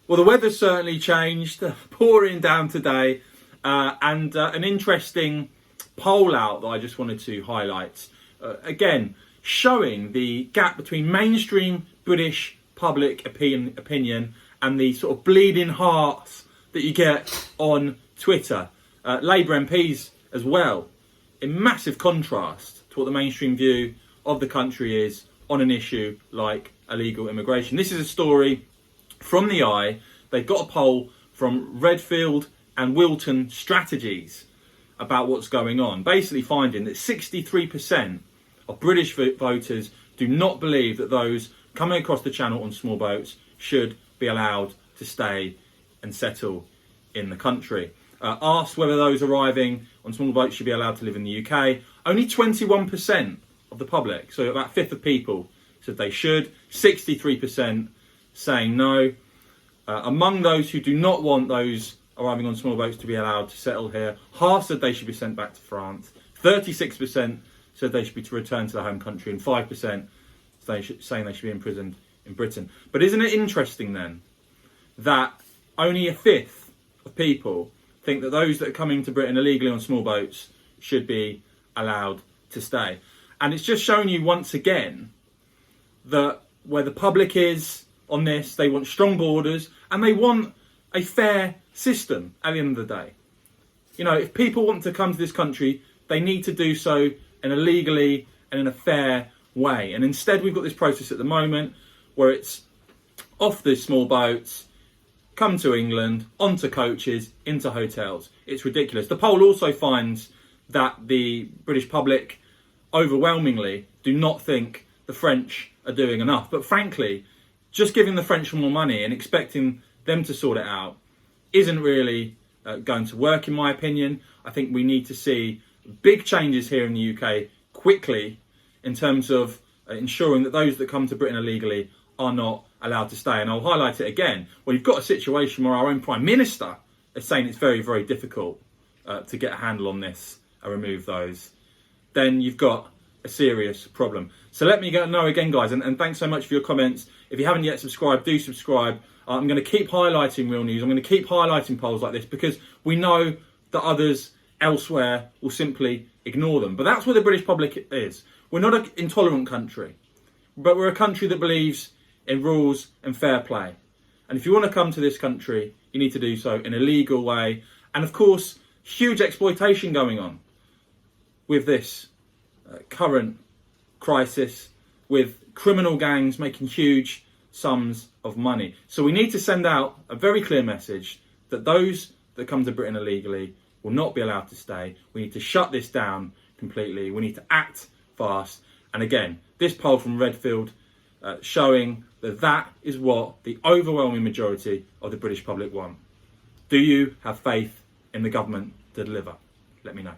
Well, the weather's certainly changed, pouring down today, and an interesting poll out that I just wanted to highlight. Again, showing the gap between mainstream British public opinion and the sort of bleeding hearts that you get on Twitter. Labour MPs as well, in massive contrast to what the mainstream view of the country is on an issue like illegal immigration. This is a story from The Eye. They've got a poll from Redfield and Wilton Strategies about what's going on, basically finding that 63% of British voters do not believe that those coming across the channel on small boats should be allowed to stay and settle in the country. Asked whether those arriving on small boats should be allowed to live in the UK, only 21% of the public, so about a fifth of people, said they should, 63% saying no. Among those who do not want those arriving on small boats to be allowed to settle here, half said they should be sent back to France, 36% said they should be to return to their home country, and 5% saying they should be imprisoned in Britain. But isn't it interesting then that only a fifth of people think that those that are coming to Britain illegally on small boats should be allowed to stay? And it's just showing you once again that where the public is on this, they want strong borders and they want a fair system at the end of the day. You know, if people want to come to this country, they need to do so in a legally and in a fair way. And instead we've got this process at the moment where it's off the small boats, come to England, onto coaches, into hotels. It's ridiculous. The poll also finds that the British public overwhelmingly do not think the French are doing enough. But frankly, just giving the French more money and expecting them to sort it out isn't really going to work, in my opinion. I think we need to see big changes here in the UK quickly in terms of ensuring that those that come to Britain illegally are not allowed to stay. And I'll highlight it again. Well, you've got a situation where our own Prime Minister is saying it's very, very difficult to get a handle on this and remove those. Then you've got a serious problem. So let me know again, guys, and thanks so much for your comments. If you haven't yet subscribed, do subscribe. I'm going to keep highlighting real news. I'm going to keep highlighting polls like this because we know that others elsewhere will simply ignore them. But that's where the British public is. We're not an intolerant country, but we're a country that believes in rules and fair play. And if you want to come to this country, you need to do so in a legal way. And of course, huge exploitation going on with this current crisis, with criminal gangs making huge sums of money. So we need to send out a very clear message that those that come to Britain illegally will not be allowed to stay. We need to shut this down completely. We need to act fast. And again, this poll from Redfield showing that that is what the overwhelming majority of the British public want. Do you have faith in the government to deliver? Let me know.